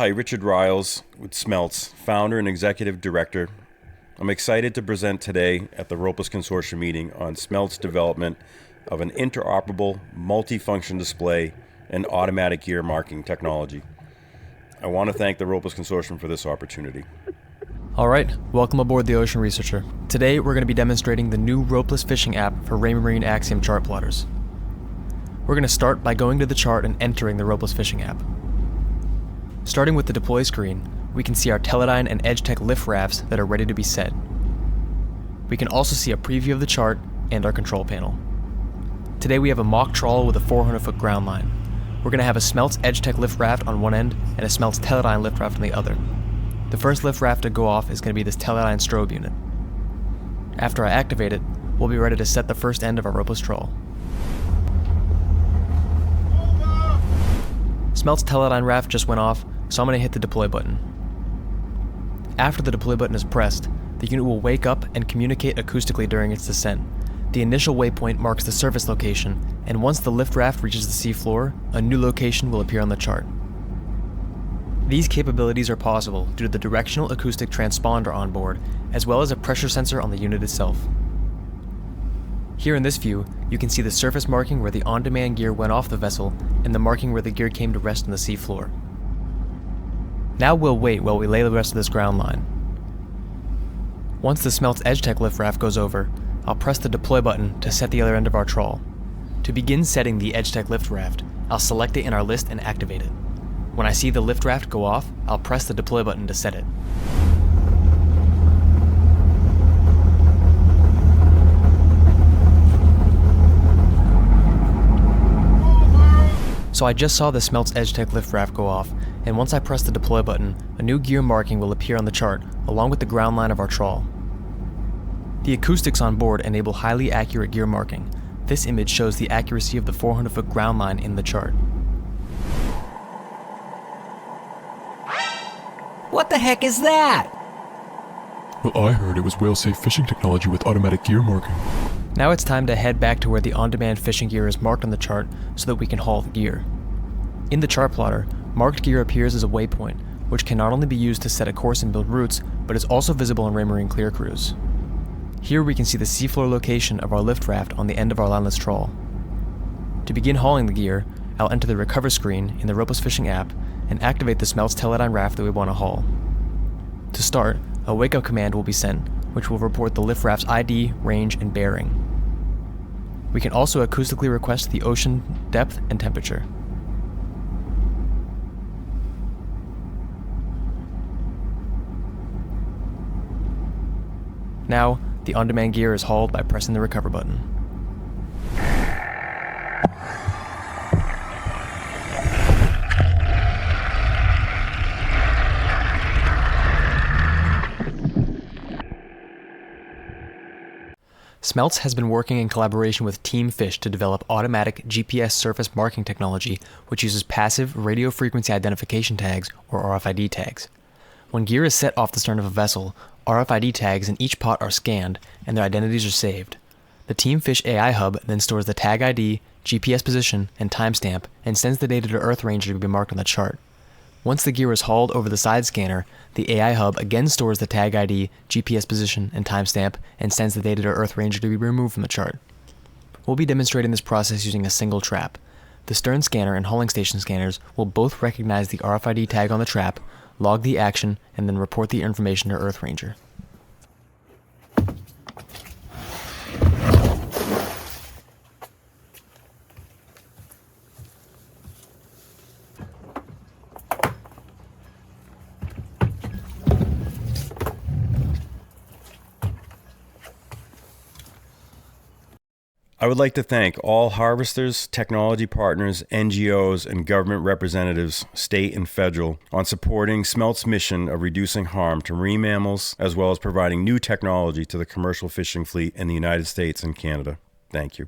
Hi, Richard Riles with SMELTS, founder and executive director. I'm excited to present today at the Ropeless Consortium meeting on SMELTS development of an interoperable multi-function display and automatic gear marking technology. I want to thank the Ropeless Consortium for this opportunity. Alright, welcome aboard the Ocean Researcher. Today we're going to be demonstrating the new Ropeless fishing app for Raymarine Axiom chart plotters. We're going to start by going to the chart and entering the Ropeless fishing app. Starting with the deploy screen, we can see our Teledyne and EdgeTech lift rafts that are ready to be set. We can also see a preview of the chart and our control panel. Today we have a mock trawl with a 400-foot ground line. We're going to have a SMELTS EdgeTech lift raft on one end and a SMELTS Teledyne lift raft on the other. The first lift raft to go off is going to be this Teledyne strobe unit. After I activate it, we'll be ready to set the first end of our ropeless trawl. SMELTS Teledyne raft just went off, so I'm going to hit the deploy button. After the deploy button is pressed, the unit will wake up and communicate acoustically during its descent. The initial waypoint marks the surface location, and once the lift raft reaches the seafloor, a new location will appear on the chart. These capabilities are possible due to the directional acoustic transponder on board, as well as a pressure sensor on the unit itself. Here in this view, you can see the surface marking where the on-demand gear went off the vessel, and the marking where the gear came to rest on the seafloor. Now we'll wait while we lay the rest of this ground line. Once the SMELTS EdgeTech lift raft goes over, I'll press the deploy button to set the other end of our trawl. To begin setting the EdgeTech lift raft, I'll select it in our list and activate it. When I see the lift raft go off, I'll press the deploy button to set it. So I just saw the SMELTS EdgeTech lift raft go off, and once I press the deploy button, a new gear marking will appear on the chart, along with the ground line of our trawl. The acoustics on board enable highly accurate gear marking. This image shows the accuracy of the 400-foot ground line in the chart. What the heck is that? Well, I heard it was whale-safe fishing technology with automatic gear marking. Now it's time to head back to where the on-demand fishing gear is marked on the chart so that we can haul the gear. In the chart plotter, marked gear appears as a waypoint, which can not only be used to set a course and build routes, but is also visible in Raymarine Clear Crews. Here we can see the seafloor location of our lift raft on the end of our lineless trawl. To begin hauling the gear, I'll enter the recover screen in the Ropeless fishing app and activate the SMELTS Teledyne raft that we want to haul. To start, a wake-up command will be sent, which will report the lift raft's ID, range, and bearing. We can also acoustically request the ocean depth and temperature. Now, the on-demand gear is hauled by pressing the recover button. SMELTS has been working in collaboration with Team Fish to develop automatic GPS surface marking technology which uses passive radio frequency identification tags, or RFID tags. When gear is set off the stern of a vessel, RFID tags in each pot are scanned and their identities are saved. The Team Fish AI Hub then stores the tag ID, GPS position, and timestamp and sends the data to Earth Ranger to be marked on the chart. Once the gear is hauled over the side scanner, the AI Hub again stores the tag ID, GPS position, and timestamp and sends the data to Earth Ranger to be removed from the chart. We'll be demonstrating this process using a single trap. The stern scanner and hauling station scanners will both recognize the RFID tag on the trap, log the action, and then report the information to Earth Ranger. I would like to thank all harvesters, technology partners, NGOs, and government representatives, state and federal, on supporting SMELTS' mission of reducing harm to marine mammals, as well as providing new technology to the commercial fishing fleet in the United States and Canada. Thank you.